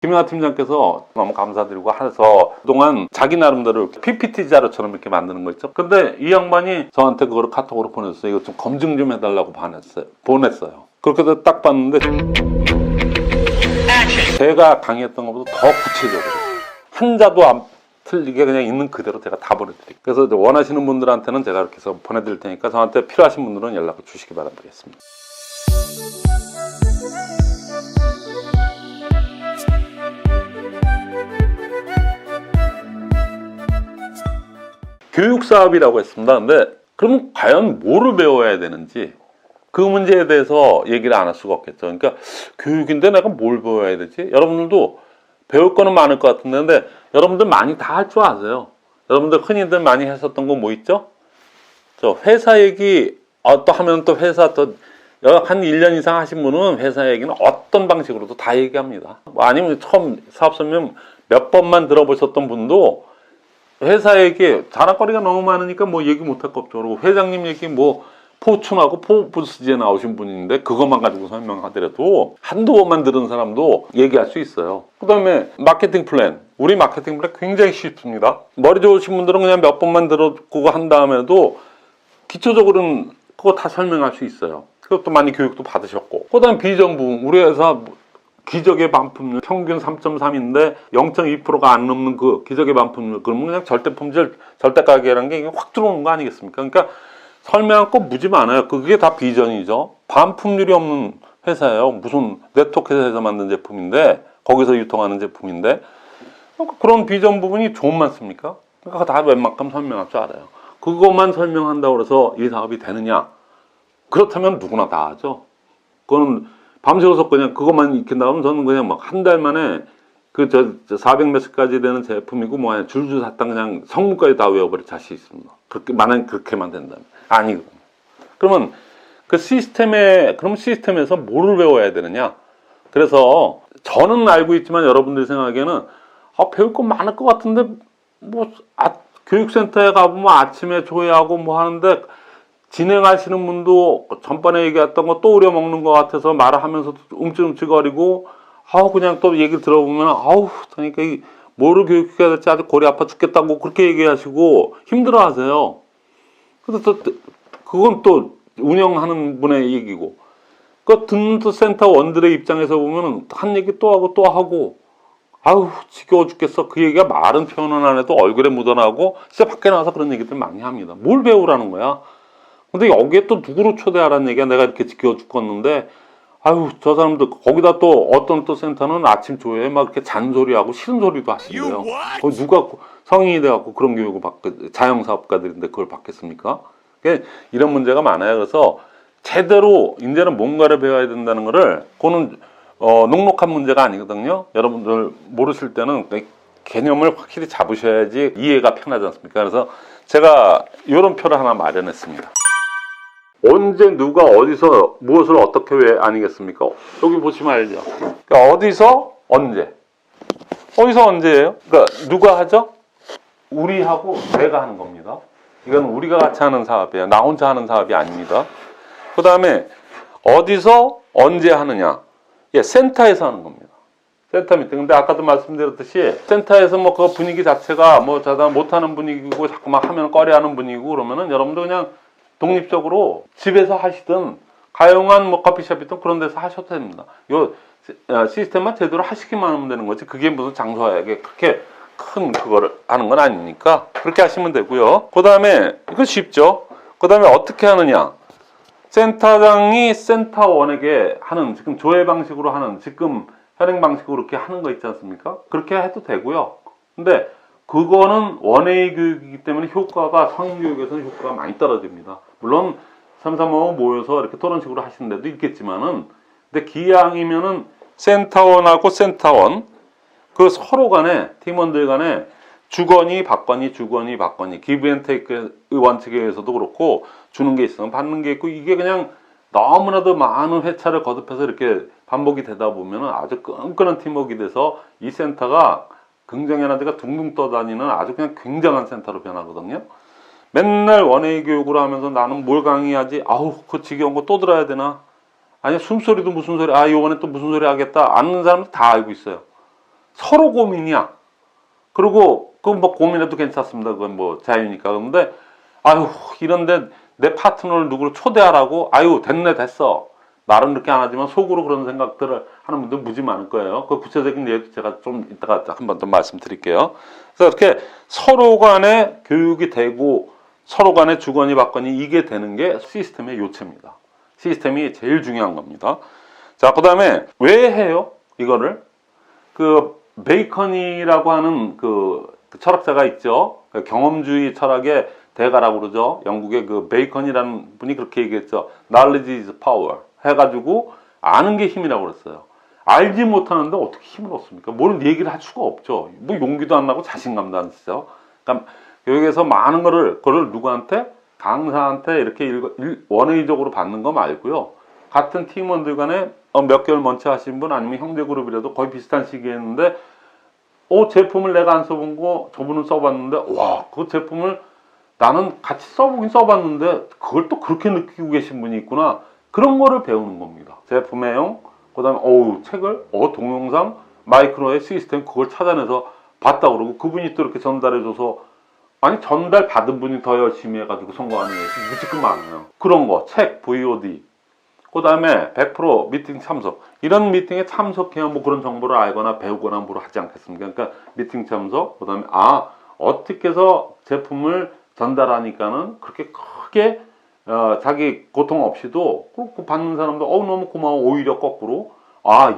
김영하 팀장께서 너무 감사드리고 해서 그동안 자기 나름대로 PPT 자료처럼 이렇게 만드는 거 있죠. 근데 이 양반이 저한테 그거를 카톡으로 보냈어요. 이거 좀 검증 좀 해달라고 보냈어요. 그렇게 해서 딱 봤는데 제가 강의했던 것보다 더 구체적으로 한자도 안 틀리게 그냥 있는 그대로 제가 다 보내드릴게요. 그래서 원하시는 분들한테는 제가 이렇게 해서 보내드릴 테니까 저한테 필요하신 분들은 연락을 주시기 바라겠습니다. 교육사업이라고 했습니다. 근데 그러면 과연 뭐를 배워야 되는지 그 문제에 대해서 얘기를 안 할 수가 없겠죠. 그러니까 교육인데 내가 뭘 배워야 되지? 여러분들도 배울 거는 많을 것 같은데 근데 여러분들 많이 다 할 줄 아세요. 여러분들 흔히들 많이 했었던 거 뭐 있죠? 저 회사 얘기 또 하면 또 회사 또 한 1년 이상 하신 분은 회사 얘기는 어떤 방식으로도 다 얘기합니다. 뭐 아니면 처음 사업 설명 몇 번만 들어보셨던 분도 회사 얘기 자랑거리가 너무 많으니까 뭐 얘기 못할 거 없죠. 그리고 회장님 얘기 뭐 포춘하고 포브스지에 나오신 분인데 그것만 가지고 설명하더라도 한두 번만 들은 사람도 얘기할 수 있어요. 그 다음에 마케팅 플랜. 우리 마케팅 플랜 굉장히 쉽습니다. 머리 좋으신 분들은 그냥 몇 번만 들었고 한 다음에도 기초적으로는 그거 다 설명할 수 있어요. 그것도 많이 교육도 받으셨고. 그 다음에 비전 부분. 우리 회사 기적의 반품률 평균 3.3인데 0.2%가 안 넘는 그 기적의 반품률. 그러면 그냥 절대 품질, 절대 가격이라는 게 확 들어오는 거 아니겠습니까? 그러니까 설명할 거 무지 많아요. 그게 다 비전이죠. 반품률이 없는 회사예요. 무슨 네트워크 회사에서 만든 제품인데 거기서 유통하는 제품인데 그런 비전 부분이 좀 많습니까? 그러니까 다 웬만큼 설명할 줄 알아요. 그것만 설명한다고 해서 이 사업이 되느냐? 그렇다면 누구나 다 하죠. 그거는 밤새워서 그냥 그것만 익힌다면 저는 그냥 막 한 달 만에 그 400몇십 가지 되는 제품이고 뭐 줄줄 샀다 그냥 성분까지 다 외워버릴 자신 있습니다. 그렇게 만약 그렇게만 된다면 아니고 그러면 그 시스템에서 뭐를 배워야 되느냐? 그래서 저는 알고 있지만 여러분들 생각에는 배울 거 많을 것 같은데 뭐 교육센터에 가보면 아침에 조회하고 뭐 하는데 진행하시는 분도 전번에 얘기했던 거 또 우려 먹는 것 같아서 말을 하면서도 움찔움찔거리고 그냥 또 얘기 들어보면 그러니까 뭐를 교육해야 될지 아주 골이 아파 죽겠다고 그렇게 얘기하시고 힘들어하세요. 그래서 또 그건 또 운영하는 분의 얘기고 그 듣는 또 센터원들의 입장에서 보면은 한 얘기 또 하고 또 하고 지겨워 죽겠어. 그 얘기가 말은 표현은 안 해도 얼굴에 묻어나고 진짜 밖에 나와서 그런 얘기들 많이 합니다. 뭘 배우라는 거야? 근데 여기에 또 누구를 초대하라는 얘기야. 내가 이렇게 지겨워 죽겠는데 저 사람들 거기다 또 어떤 또 센터는 아침 조회에 막 이렇게 잔소리하고 싫은 소리도 하시대요. 누가 성인이 돼갖고 그런 교육을 자영사업가들인데 그걸 받겠습니까? 그러니까 이런 문제가 많아요. 그래서 제대로 이제는 뭔가를 배워야 된다는 거를 그거는 녹록한 문제가 아니거든요. 여러분들 모르실 때는 개념을 확실히 잡으셔야지 이해가 편하지 않습니까? 그래서 제가 이런 표를 하나 마련했습니다. 언제 누가 어디서 무엇을 어떻게 왜 아니겠습니까? 여기 보시면 알죠. 그러니까 어디서 언제. 어디서 언제예요? 그러니까 누가 하죠? 우리하고 내가 하는 겁니다. 이건 우리가 같이 하는 사업이에요. 나 혼자 하는 사업이 아닙니다. 그 다음에 어디서 언제 하느냐? 센터에서 하는 겁니다. 센터 미팅. 근데 아까도 말씀드렸듯이 센터에서 뭐 그 분위기 자체가 뭐 자다 못하는 분위기고 자꾸만 하면 꺼려하는 분위기고 그러면은 여러분들 그냥 독립적으로 집에서 하시든 가용한 뭐 커피숍이든 그런 데서 하셔도 됩니다. 요 시스템만 제대로 하시기만 하면 되는 거지. 그게 무슨 장소하게 그렇게 큰 그거를 하는 건 아니니까 그렇게 하시면 되고요. 그 다음에 이거 쉽죠. 그 다음에 어떻게 하느냐? 센터장이 센터원에게 하는 지금 조회 방식으로 하는 지금 현행 방식으로 이렇게 하는 거 있지 않습니까? 그렇게 해도 되고요. 근데 그거는 원A 교육이기 때문에 효과가 성인교육에서는 효과가 많이 떨어집니다. 물론 3, 4모 모여서 이렇게 토론식으로 하시는 데도 있겠지만은 근데 기왕이면은 센터원하고 센터원 그 서로 간에 팀원들 간에 주거니 받거니 기브앤테이크 원칙에 의해서도 그렇고 주는 게 있으면 받는 게 있고 이게 그냥 너무나도 많은 회차를 거듭해서 이렇게 반복이 되다 보면 아주 끈끈한 팀워크가 돼서 이 센터가 긍정의 하나가 둥둥 떠다니는 아주 그냥 굉장한 센터로 변하거든요. 맨날 원A 교육으로 하면서 나는 뭘 강의하지? 그 지겨운 거 또 들어야 되나? 아니 숨소리도 무슨 소리? 이번에 또 무슨 소리 하겠다? 아는 사람들 다 알고 있어요. 서로 고민이야. 그리고 그 뭐 고민해도 괜찮습니다. 그건 뭐 자유니까. 그런데 아유 이런데 내 파트너를 누구를 초대하라고? 아유 됐어. 말은 그렇게 안 하지만 속으로 그런 생각들을 하는 분들 무지 많을 거예요. 그 구체적인 예도 제가 좀 이따가 한번 더 말씀드릴게요. 그래서 이렇게 서로 간에 교육이 되고 서로 간에 주거니 받거니 이게 되는 게 시스템의 요체입니다. 시스템이 제일 중요한 겁니다. 자, 그 다음에 왜 해요? 이거를? 그 베이컨이라고 하는 그 철학자가 있죠. 그 경험주의 철학의 대가라고 그러죠. 영국의 그 베이컨이라는 분이 그렇게 얘기했죠. Knowledge is power. 해가지고 아는 게 힘이라고 그랬어요. 알지 못하는데 어떻게 힘을 얻습니까? 뭘 얘기를 할 수가 없죠. 뭐 용기도 안 나고 자신감도 안 쓰죠. 그러니까 여기에서 많은 그걸 누구한테? 강사한테 이렇게 원회적으로 받는 거 말고요. 같은 팀원들 간에 몇 개월 먼저 하신 분 아니면 형제 그룹이라도 거의 비슷한 시기에 했는데 제품을 내가 안 써본 거 저분은 써봤는데 와, 그 제품을 나는 같이 써보긴 써봤는데 그걸 또 그렇게 느끼고 계신 분이 있구나. 그런 거를 배우는 겁니다. 제품의 형, 그 다음에 책을, 동영상, 마이크로의 시스템 그걸 찾아내서 봤다 그러고 그분이 또 이렇게 전달해줘서 아니 전달 받은 분이 더 열심히 해가지고 성공하는 게 무지끔 많아요. 그런 거, 책, VOD, 그 다음에 100% 미팅 참석. 이런 미팅에 참석해야 뭐 그런 정보를 알거나 배우거나 뭐를 하지 않겠습니까? 그러니까 미팅 참석, 그 다음에 어떻게 해서 제품을 전달하니까는 그렇게 크게 자기 고통 없이도 그 받는 사람도 너무 고마워. 오히려 거꾸로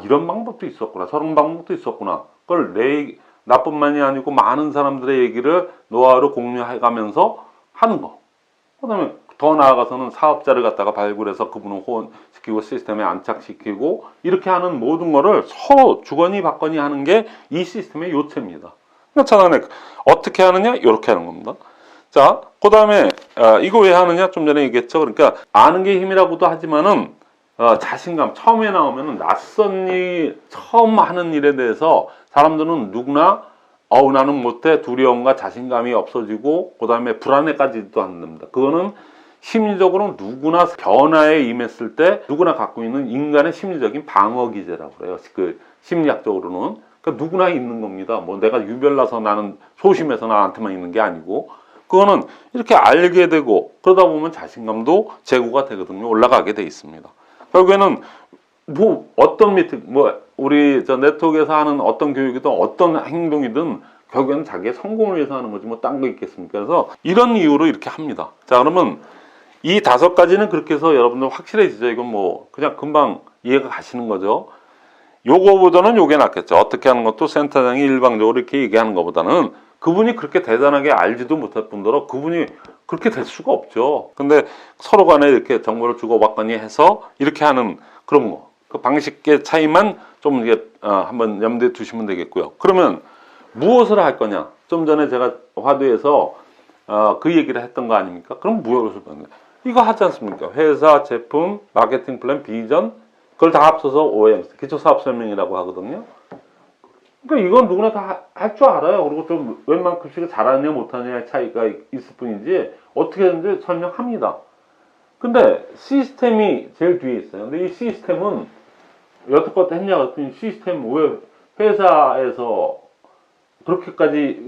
이런 방법도 있었구나. 저런 방법도 있었구나. 그걸 나뿐만이 아니고 많은 사람들의 얘기를 노하우로 공유해가면서 하는 거. 그 다음에 더 나아가서는 사업자를 갖다가 발굴해서 그분을 호언시키고 시스템에 안착시키고 이렇게 하는 모든 거를 서로 주거니 받거니 하는 게 이 시스템의 요체입니다. 그러니까 어떻게 하느냐? 이렇게 하는 겁니다. 자, 그 다음에 이거 왜 하느냐? 좀 전에 얘기했죠. 그러니까 아는 게 힘이라고도 하지만은 자신감 처음에 나오면은 낯선 일 처음 하는 일에 대해서 사람들은 누구나 나는 못해 두려움과 자신감이 없어지고 그 다음에 불안해까지도 한답니다. 그거는 심리적으로 누구나 변화에 임했을 때 누구나 갖고 있는 인간의 심리적인 방어 기제라고 그래요. 그 심리학적으로는 그러니까 누구나 있는 겁니다. 뭐 내가 유별나서 나는 소심해서 나한테만 있는 게 아니고 그거는 이렇게 알게 되고 그러다 보면 자신감도 제고가 되거든요. 올라가게 돼 있습니다. 결국에는 뭐 어떤 미팅, 우리 네트워크에서 하는 어떤 교육이든 어떤 행동이든 결국에는 자기의 성공을 위해서 하는 거지 뭐 딴 거 있겠습니까? 그래서 이런 이유로 이렇게 합니다. 자, 그러면 이 5가지는 그렇게 해서 여러분들 확실해지죠. 이건 뭐 그냥 금방 이해가 가시는 거죠. 요거보다는 요게 낫겠죠. 어떻게 하는 것도 센터장이 일방적으로 이렇게 얘기하는 것보다는 그분이 그렇게 대단하게 알지도 못할 뿐더러 그분이 그렇게 될 수가 없죠. 근데 서로 간에 이렇게 정보를 주고받거니 해서 이렇게 하는 그런 거. 그 방식의 차이만 좀 이게 한번 염두에 두시면 되겠고요. 그러면 무엇을 할 거냐? 좀 전에 제가 화두에서 그 얘기를 했던 거 아닙니까? 그럼 무엇을 하는 거냐? 이거 하지 않습니까? 회사, 제품, 마케팅 플랜, 비전 그걸 다 합쳐서 OM, 기초사업설명이라고 하거든요. 그러니까 이건 누구나 다 할 줄 알아요. 그리고 좀 웬만큼씩 잘하냐 못하냐의 차이가 있을 뿐이지 어떻게든지 설명합니다. 근데 시스템이 제일 뒤에 있어요. 근데 이 시스템은 여태껏 했냐 그랬더니 시스템 왜 회사에서 그렇게까지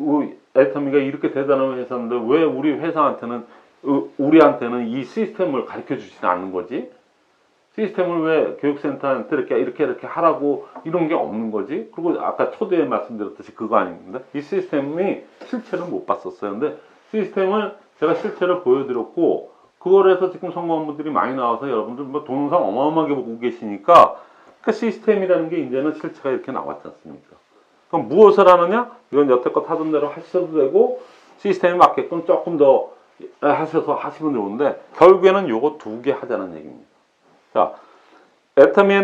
애터미가 이렇게 대단한 회사인데 왜 우리한테는 이 시스템을 가르쳐 주지는 않는 거지? 시스템을 왜 교육센터한테 이렇게 하라고 이런 게 없는 거지? 그리고 아까 초대에 말씀드렸듯이 그거 아닙니다. 이 시스템이 실체를 못 봤었어요. 근데 시스템을 제가 실체를 보여드렸고 그걸 해서 지금 성공한 분들이 많이 나와서 여러분들 뭐 동영상 어마어마하게 보고 계시니까 그 시스템이라는 게 이제는 실체가 이렇게 나왔지 않습니까? 그럼 무엇을 하느냐? 이건 여태껏 하던 대로 하셔도 되고 시스템에 맞게끔 조금 더 하셔서 하시면 좋은데 결국에는 요거 2개 하자는 얘기입니다. 자, 애터미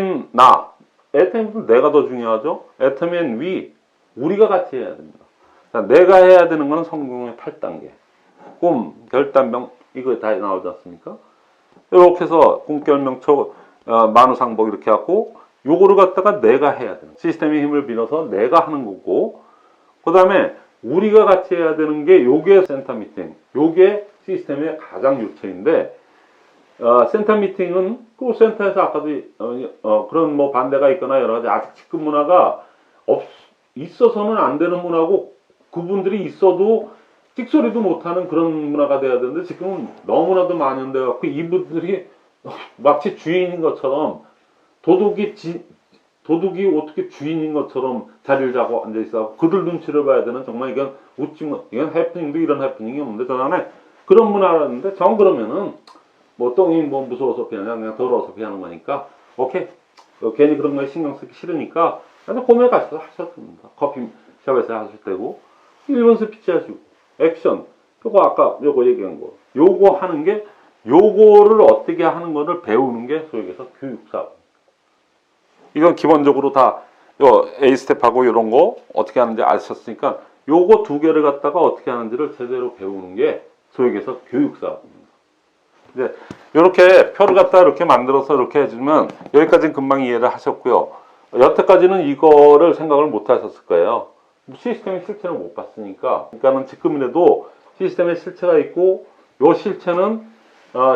애터미는 내가 더 중요하죠. 애터미 우리가 같이 해야 됩니다. 자, 내가 해야 되는 거는 성공의 8단계 꿈, 결단명 이거 다 나오지 않습니까? 이렇게 해서 꿈결명초 만우상복 이렇게 하고 요거를 갖다가 내가 해야 되는 시스템의 힘을 빌어서 내가 하는 거고 그 다음에 우리가 같이 해야 되는 게 요게 센터 미팅 요게 시스템의 가장 요체인데 센터 미팅은 그 센터에서 아까도 그런 뭐 반대가 있거나 여러 가지 아직 직급 문화가 있어서는 안 되는 문화고 그분들이 있어도 찍소리도 못하는 그런 문화가 돼야 되는데 지금은 너무나도 만연돼 갖고 이분들이 마치 주인인 것처럼 도둑이 어떻게 주인인 것처럼 자리를 잡고 앉아 있어 그들 눈치를 봐야 되는 정말 이건 이건 해프닝도 이런 해프닝이 없는데 저는 그런 문화라는데 정 그러면은 뭐 똥이 뭐 무서워서 그냥 더러워서 피하는 거니까 오케이 괜히 그런 거에 신경 쓰기 싫으니까 그냥 홈에 가셔서 하셔도 됩니다. 커피숍에서 하실 때고 1번 스피치 하시고 액션 요거 아까 요거 얘기한 거 요거 하는 게 요거를 어떻게 하는 거를 배우는 게 소위 얘기해서 교육사업. 이건 기본적으로 다 요 A 스텝하고 이런 거 어떻게 하는지 아셨으니까 요거 두 개를 갖다가 어떻게 하는지를 제대로 배우는 게 소위 얘기해서 교육사업입니다. 이제 이렇게 표를 갖다 이렇게 만들어서 이렇게 해주면 여기까지는 금방 이해를 하셨고요. 여태까지는 이거를 생각을 못 하셨을 거예요. 시스템의 실체를 못 봤으니까. 그러니까는 지금이라도 시스템의 실체가 있고 요 실체는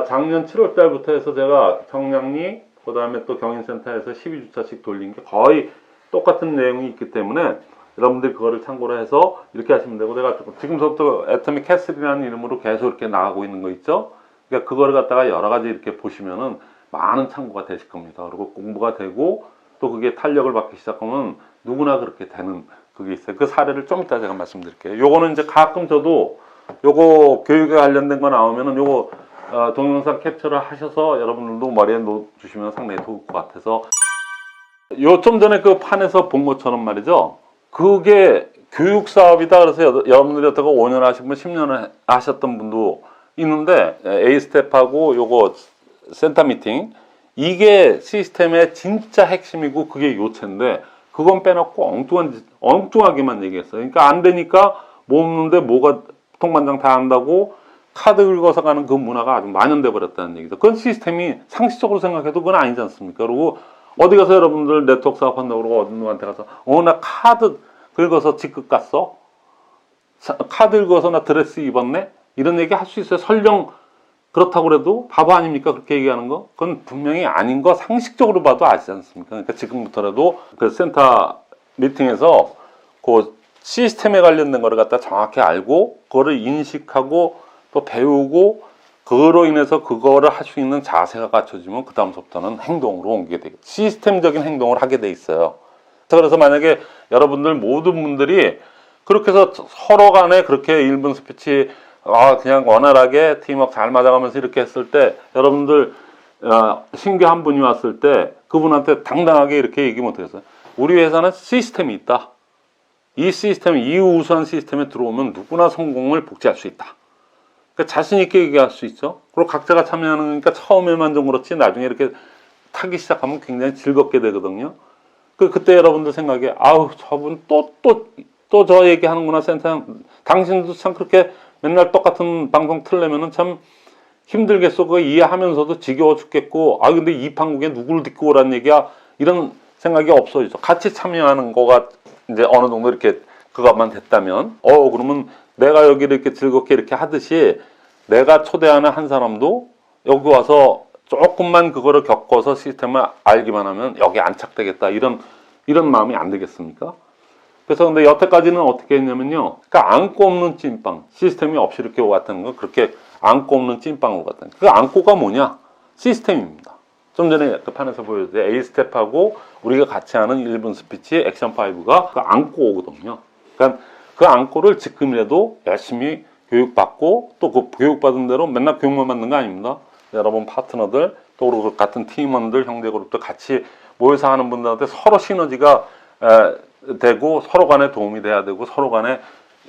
작년 7월 달부터 해서 제가 청량리 그 다음에 또 경인센터에서 12주차씩 돌린 게 거의 똑같은 내용이 있기 때문에 여러분들이 그거를 참고로 해서 이렇게 하시면 되고 내가 지금부터 애터믹 캐슬이라는 이름으로 계속 이렇게 나가고 있는 거 있죠. 그러니까 그거를 갖다가 여러 가지 이렇게 보시면은 많은 참고가 되실 겁니다. 그리고 공부가 되고 또 그게 탄력을 받기 시작하면 누구나 그렇게 되는 그게 있어요. 그 사례를 좀 이따 제가 말씀드릴게요. 요거는 이제 가끔 저도 요거 교육에 관련된 거 나오면은 요거 동영상 캡처를 하셔서 여러분들도 머리에 놓으시면 상당히 좋을 것 같아서 요 좀 전에 그 판에서 본 것처럼 말이죠. 그게 교육 사업이다. 그래서 여러분들이 어떻게 5년 하신 분, 10년을 하셨던 분도 있는데 A 스텝하고 요거 센터 미팅 이게 시스템의 진짜 핵심이고 그게 요체인데 그건 빼놓고 엉뚱하게만 얘기했어요. 그러니까 안 되니까 뭐 없는데 뭐가 통반장 다 한다고 카드 긁어서 가는 그 문화가 아주 만연돼 버렸다는 얘기죠. 그건 시스템이 상식적으로 생각해도 그건 아니지 않습니까? 그리고 어디 가서 여러분들 네트워크 사업 한다고 그러고 어느 누구한테 가서 나 카드 긁어서 직급 갔어? 카드 긁어서 나 드레스 입었네? 이런 얘기 할 수 있어요. 설령 그렇다고 그래도 바보 아닙니까? 그렇게 얘기하는 거? 그건 분명히 아닌 거 상식적으로 봐도 아시지 않습니까? 그러니까 지금부터라도 그 센터 미팅에서 그 시스템에 관련된 거를 갖다 정확히 알고 그거를 인식하고 또 배우고 그거로 인해서 그거를 할 수 있는 자세가 갖춰지면 그 다음부터는 행동으로 옮기게 되고 시스템적인 행동을 하게 돼 있어요. 그래서 만약에 여러분들 모든 분들이 그렇게 해서 서로 간에 그렇게 1분 스피치 그냥 원활하게 팀워크 잘 맞아가면서 이렇게 했을 때 여러분들 신규 한 분이 왔을 때 그분한테 당당하게 이렇게 얘기 못하겠어요. 우리 회사는 시스템이 있다. 이 시스템, 이 우수한 시스템에 들어오면 누구나 성공을 복제할 수 있다. 그러니까 자신 있게 얘기할 수 있죠. 그리고 각자가 참여하는 거니까 처음에만 좀 그렇지 나중에 이렇게 타기 시작하면 굉장히 즐겁게 되거든요. 그때 여러분들 생각에 저분 또 저 얘기하는구나 센터 당신도 참 그렇게 맨날 똑같은 방송 틀려면은 참 힘들겠어. 그거 이해하면서도 지겨워 죽겠고 근데 이 판국에 누구를 듣고 오란 얘기야 이런 생각이 없어지죠. 같이 참여하는 거가 이제 어느 정도 이렇게 그것만 됐다면 그러면 내가 여기를 이렇게 즐겁게 이렇게 하듯이 내가 초대하는 한 사람도 여기 와서 조금만 그거를 겪어서 시스템을 알기만 하면 여기 안착되겠다 이런 마음이 안 들겠습니까? 그래서 근데 여태까지는 어떻게 했냐면요. 그러니까 안고 없는 찐빵 시스템이 없이 이렇게 왔다는 건 그렇게 안고 없는 찐빵으로 갔다는 그 안고가 뭐냐? 시스템입니다. 좀 전에 그 판에서 보여줬는데 A 스텝하고 우리가 같이 하는 1분 스피치 액션 5가 그 안고 오거든요. 그러니까 그 안고를 지금이라도 열심히 교육받고 또 그 교육받은 대로 맨날 교육만 받는 거 아닙니다. 여러분 파트너들 또 그리고 같은 팀원들 형제 그룹도 같이 모여서 하는 분들한테 서로 시너지가 되고 서로 간에 도움이 돼야 되고 서로 간에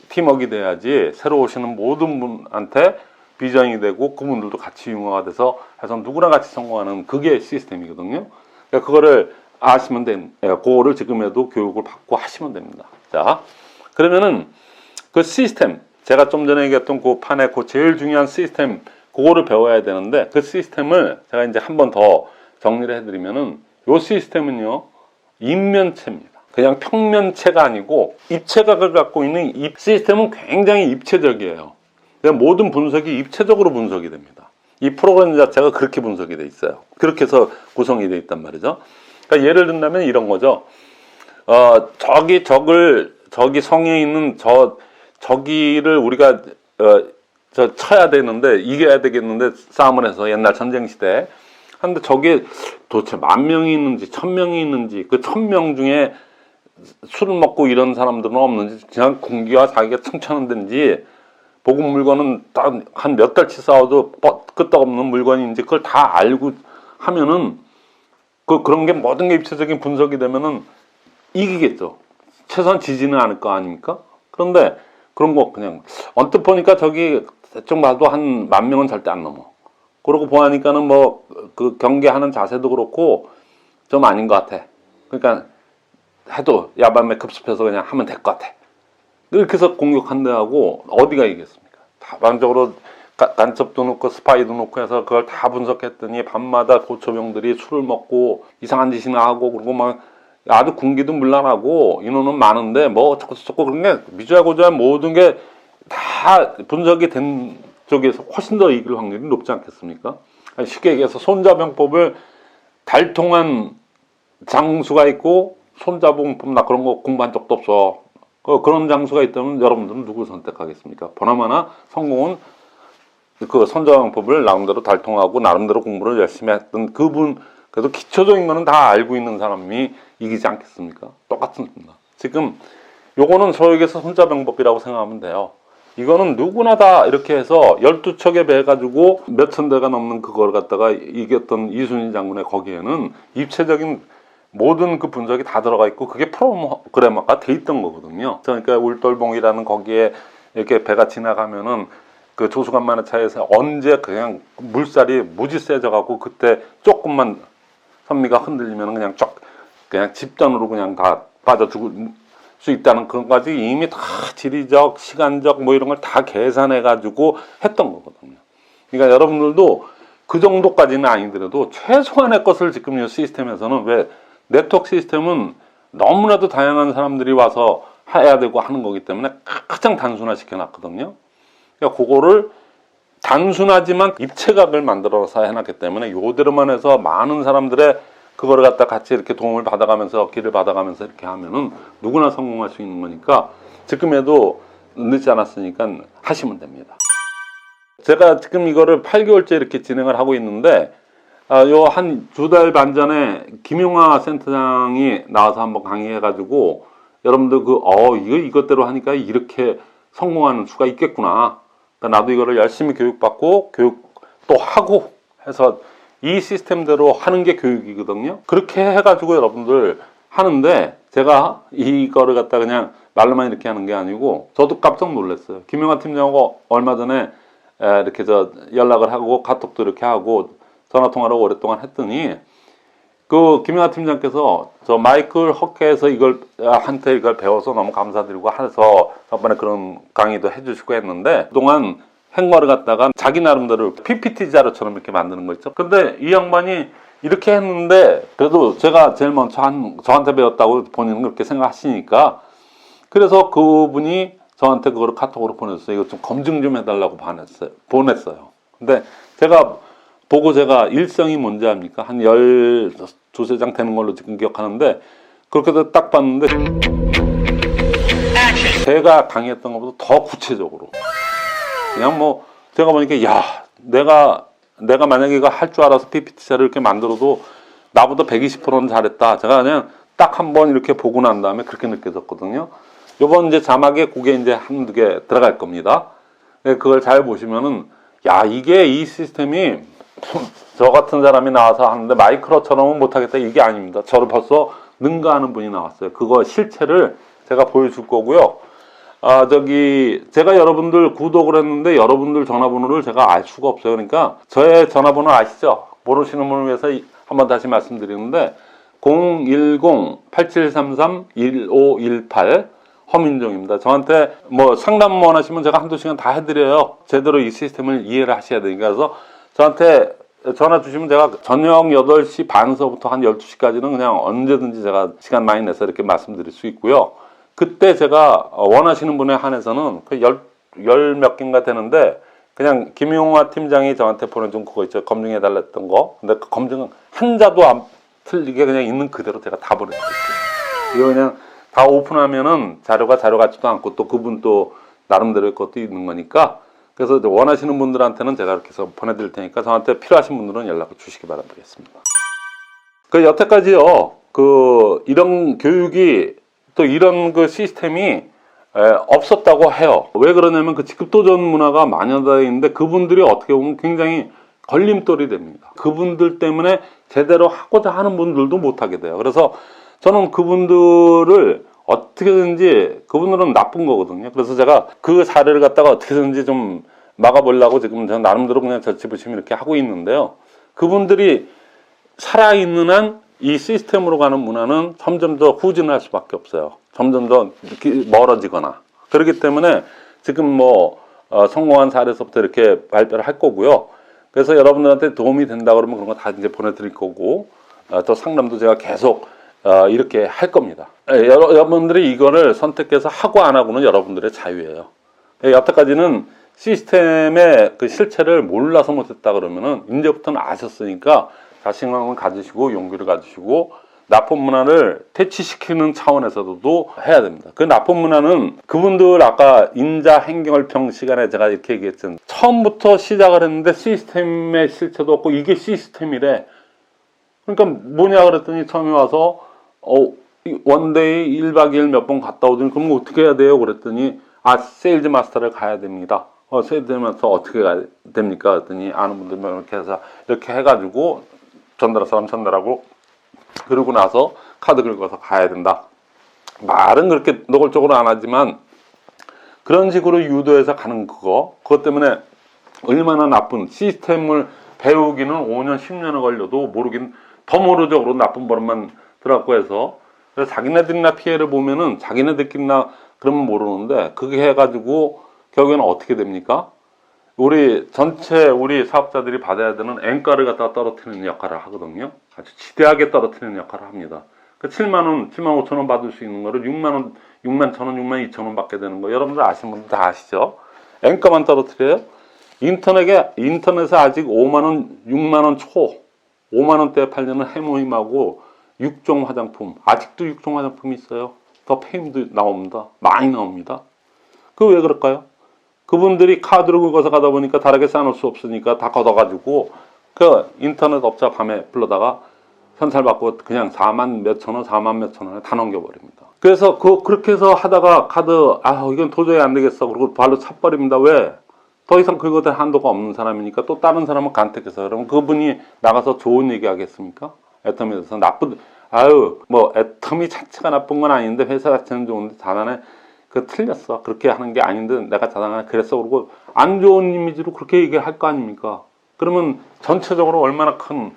팀워크가 돼야지 새로 오시는 모든 분한테 비전이 되고 그분들도 같이 융화가 돼서 해서 누구랑 같이 성공하는 그게 시스템이거든요. 그러니까 그거를 아시면 그거를 지금에도 교육을 받고 하시면 됩니다. 자, 그러면은 그 시스템 제가 좀 전에 얘기했던 그 판에 그 제일 중요한 시스템 그거를 배워야 되는데 그 시스템을 제가 이제 한 번 더 정리를 해드리면은 요 시스템은요 입면체입니다. 그냥 평면체가 아니고 입체각을 갖고 있는 이 시스템은 굉장히 입체적이에요. 모든 분석이 입체적으로 분석이 됩니다. 이 프로그램 자체가 그렇게 분석이 돼 있어요. 그렇게 해서 구성이 돼 있단 말이죠. 그러니까 예를 든다면 이런 거죠. 저기 성에 있는 저기를 우리가 쳐야 되는데, 이겨야 되겠는데, 싸움을 해서 옛날 전쟁시대에. 근데 저게 도대체 10,000명이 있는지 1,000명이 있는지, 그 1,000명 중에 술을 먹고 이런 사람들은 없는지, 그냥 군기와 자기가 칭찬한 데인지, 보급 물건은 한 몇 달치 싸워도 끄떡없는 물건인지 그걸 다 알고 하면은 그런 게 모든 게 입체적인 분석이 되면은 이기겠죠. 최소한 지지는 않을 거 아닙니까? 그런데 그런 거 그냥 언뜻 보니까 저기 대충 봐도 한 10,000명은 절대 안 넘어. 그러고 보니까는 뭐 그 경계하는 자세도 그렇고 좀 아닌 것 같아. 그러니까 해도 야밤에 급습해서 그냥 하면 될 것 같아. 이렇게 해서 공격한다 하고 어디가 이겠습니까? 다반적으로 간첩도 놓고 스파이도 놓고 해서 그걸 다 분석했더니 밤마다 고초병들이 술을 먹고 이상한 짓이나 하고 그리고 막 아주 군기도 문란하고 인원은 많은데 뭐 어쩌고 그런 게 미주알고주알 모든 게 다 분석이 된 쪽에서 훨씬 더 이길 확률이 높지 않겠습니까? 쉽게 얘기해서 손자병법을 달통한 장수가 있고 손자병법 나 그런 거 공부한 적도 없어. 그런 장수가 있다면 여러분들은 누굴 선택하겠습니까? 보나마나 성공은 그 손자병법을 나름대로 달통하고 나름대로 공부를 열심히 했던 그분, 그래도 기초적인 거는 다 알고 있는 사람이 이기지 않겠습니까? 똑같습니다. 지금 요거는 소위에서 손자병법이라고 생각하면 돼요. 이거는 누구나 다 이렇게 해서 12척에 배 가지고 몇천 대가 넘는 그걸 갖다가 이겼던 이순신 장군의 거기에는 입체적인 모든 그 분석이 다 들어가 있고 그게 프로그래머가 돼 있던 거거든요. 그러니까 울돌봉이라는 거기에 이렇게 배가 지나가면은 그 조수간만의 차에서 언제 그냥 물살이 무지 세져가고 그때 조금만 선미가 흔들리면 그냥 집단으로 그냥 다 빠져 죽을 수 있다는 그런 까지 이미 다 지리적, 시간적 뭐 이런 걸 다 계산해 가지고 했던 거거든요. 그러니까 여러분들도 그 정도까지는 아니더라도 최소한의 것을 지금 이 시스템에서는 왜 네트워크 시스템은 너무나도 다양한 사람들이 와서 해야 되고 하는 거기 때문에 가장 단순화 시켜놨거든요. 그러니까 그거를 단순하지만 입체각을 만들어서 해놨기 때문에 요대로만 해서 많은 사람들의 그거를 갖다 같이 이렇게 도움을 받아가면서 길을 받아가면서 이렇게 하면은 누구나 성공할 수 있는 거니까 지금에도 늦지 않았으니까 하시면 됩니다. 제가 지금 이거를 8개월째 이렇게 진행을 하고 있는데 요 한 2달 반 전에 김용화 센터장이 나와서 한번 강의해가지고 여러분들 이것대로 하니까 이렇게 성공하는 수가 있겠구나. 그러니까 나도 이거를 열심히 교육받고 교육도 하고 해서 이 시스템대로 하는 게 교육이거든요. 그렇게 해가지고 여러분들 하는데 제가 이거를 갖다 그냥 말로만 이렇게 하는 게 아니고 저도 깜짝 놀랐어요. 김용화 팀장하고 얼마 전에 이렇게 연락을 하고 카톡도 이렇게 하고 전화 통화를 오랫동안 했더니 그 김용화 팀장께서 저 마이클 허케에서 한테 이걸 배워서 너무 감사드리고 해서 저번에 그런 강의도 해주시고 했는데 그동안 행거를 갖다가 자기 나름대로 PPT 자료처럼 이렇게 만드는 거 있죠. 근데 이 양반이 이렇게 했는데 그래도 제가 제일 먼저 저한테 배웠다고 본인은 그렇게 생각하시니까 그래서 그분이 저한테 그거를 카톡으로 보냈어요. 이거 좀 검증 좀 해달라고 보냈어요. 근데 제가 일성이 뭔지 압니까? 한 12장 되는 걸로 지금 기억하는데 그렇게 해서 딱 봤는데 제가 강의했던 것보다 더 구체적으로 그냥 뭐 제가 보니까 내가 만약에 이거 할 줄 알아서 PPT자를 이렇게 만들어도 나보다 120%는 잘했다. 제가 그냥 딱 한 번 이렇게 보고 난 다음에 그렇게 느껴졌거든요. 요번 이제 자막에 그게 이제 한두 개 들어갈 겁니다. 그걸 잘 보시면은 이게 이 시스템이 저 같은 사람이 나와서 하는데 마이크로처럼은 못하겠다 이게 아닙니다. 저를 벌써 능가하는 분이 나왔어요. 그거 실체를 제가 보여줄 거고요. 제가 여러분들 구독을 했는데 여러분들 전화번호를 제가 알 수가 없어요. 그러니까 저의 전화번호 아시죠? 모르시는 분을 위해서 한번 다시 말씀드리는데 010-8733-1518 허민정입니다. 저한테 뭐 상담 원하시면 제가 한두 시간 다 해드려요. 제대로 이 시스템을 이해를 하셔야 되니까. 그래서 저한테 전화 주시면 제가 저녁 8시 반서부터 한 12시까지는 그냥 언제든지 제가 시간 많이 내서 이렇게 말씀드릴 수 있고요. 그때 제가 원하시는 분에 한해서는 그 열 몇 개인가 되는데 그냥 김용화 팀장이 저한테 보내준 그거 있죠. 검증해 달랬던 거. 근데 그 검증은 한자도 안 틀리게 그냥 있는 그대로 제가 다 보내드릴게요. 이거 그냥 다 오픈하면은 자료가 자료 같지도 않고 또 그분 또 나름대로의 것도 있는 거니까 그래서 원하시는 분들한테는 제가 이렇게 해서 보내드릴 테니까 저한테 필요하신 분들은 연락을 주시기 바라겠습니다. 그 여태까지요, 이런 교육이 또 이런 그 시스템이 없었다고 해요. 왜 그러냐면 그 직급도전 문화가 만연되어 있는데 그분들이 어떻게 보면 굉장히 걸림돌이 됩니다. 그분들 때문에 제대로 하고자 하는 분들도 못하게 돼요. 그래서 저는 그분들을 어떻게든지, 그분들은 나쁜 거거든요. 그래서 제가 그 사례를 갖다가 어떻게든지 좀 막아보려고 지금 저는 나름대로 그냥 절치부심 이렇게 하고 있는데요. 그분들이 살아있는 한 이 시스템으로 가는 문화는 점점 더 후진할 수밖에 없어요. 점점 더 멀어지거나. 그렇기 때문에 지금 성공한 사례서부터 이렇게 발표를 할 거고요. 그래서 여러분들한테 도움이 된다 그러면 그런 거 다 이제 보내드릴 거고, 또 상담도 제가 계속 이렇게 할 겁니다. 여러분들이 이거를 선택해서 하고 안 하고는 여러분들의 자유예요. 여태까지는 시스템의 그 실체를 몰라서 못했다 그러면은 이제부터는 아셨으니까 자신감을 가지시고 용기를 가지시고 납품 문화를 퇴치시키는 차원에서도 해야 됩니다. 그 납품 문화는 그분들 아까 인자 행경을평 시간에 제가 이렇게 얘기했잖아요. 처음부터 시작을 했는데 시스템의 실체도 없고 이게 시스템이래. 그러니까 뭐냐 그랬더니 처음에 와서 원데이 1박 2일 몇 번 갔다 오더니 그럼 어떻게 해야 돼요? 그랬더니 세일즈 마스터를 가야 됩니다. 세일즈 마스터 어떻게 가야 됩니까? 그랬더니 아는 분들 이렇게 해가지고 전달할 사람 전달하고 그러고 나서 카드 긁어서 가야 된다. 말은 그렇게 노골적으로 안 하지만 그런 식으로 유도해서 가는 그것 때문에 얼마나 나쁜 시스템을 배우기는 5년 10년을 걸려도 모르긴 더 모르죠. 그런 나쁜 버릇만 들어갖고 해서 그래서 자기네들이나 피해를 보면은 자기네들끼리나 그러면 모르는데 그게 해가지고 결국에는 어떻게 됩니까? 우리 사업자들이 받아야 되는 앵가를 갖다가 떨어뜨리는 역할을 하거든요. 아주 지대하게 떨어뜨리는 역할을 합니다. 그 7만 5천 원 받을 수 있는 거를 6만 1천 원, 6만 2천 원 받게 되는 거 여러분들 아시는 분들 다 아시죠? 앵가만 떨어뜨려요. 인터넷에 아직 5만 원, 6만 원 초, 5만 원대에 팔리는 해모임하고 6종 화장품, 아직도 6종 화장품이 있어요. 더 페임도 나옵니다. 많이 나옵니다. 그 왜 그럴까요? 그분들이 카드로 긁어서 가다 보니까 다르게 쌓아놓을 수 없으니까 다 걷어가지고 그 인터넷 업자 밤에 불러다가 현찰받고 그냥 4만 몇천 원, 4만 몇천 원에 다 넘겨버립니다. 그래서 그렇게 해서 하다가 카드 이건 도저히 안 되겠어. 그리고 발로 차버립니다. 왜? 더 이상 긁어댈 한도가 없는 사람이니까 또 다른 사람을 간택해서 그러면 그분이 나가서 좋은 얘기 하겠습니까? 애텀에 대해서 애텀이 자체가 나쁜 건 아닌데 회사 자체는 좋은데 자단에 틀렸어. 그렇게 하는 게 아닌데 내가 자단에 그랬어. 그러고 안 좋은 이미지로 그렇게 얘기할 거 아닙니까? 그러면 전체적으로 얼마나 큰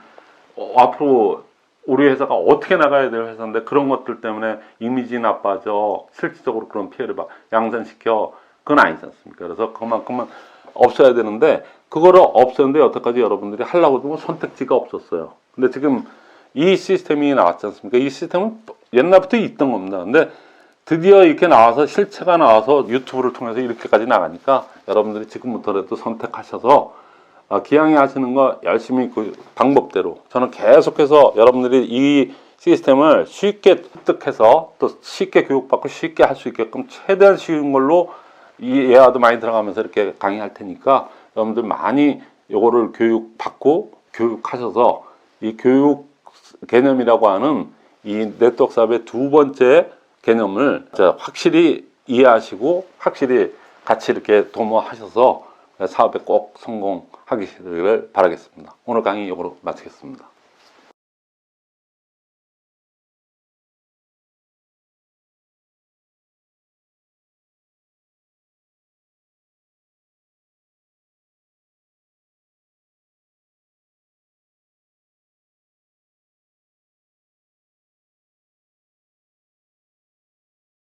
앞으로 우리 회사가 어떻게 나가야 될 회사인데 그런 것들 때문에 이미지 나빠져 실질적으로 그런 피해를 양산시켜. 그건 아니지 않습니까? 그래서 그만큼은 없어야 되는데 그거를 없었는데 여태까지 여러분들이 하려고 해도 선택지가 없었어요. 근데 지금 이 시스템이 나왔지 않습니까? 이 시스템은 옛날부터 있던 겁니다. 근데 드디어 이렇게 나와서 실체가 나와서 유튜브를 통해서 이렇게까지 나가니까 여러분들이 지금부터라도 선택하셔서 기왕에 하시는 거 열심히 그 방법대로 저는 계속해서 여러분들이 이 시스템을 쉽게 습득해서 또 쉽게 교육받고 쉽게 할 수 있게끔 최대한 쉬운 걸로 이 예화도 많이 들어가면서 이렇게 강의할 테니까 여러분들 많이 요거를 교육받고 교육하셔서 이 교육 개념이라고 하는 이 네트워크 사업의 두 번째 개념을 확실히 이해하시고 확실히 같이 이렇게 도모하셔서 사업에 꼭 성공하시기를 바라겠습니다. 오늘 강의 이거로 마치겠습니다.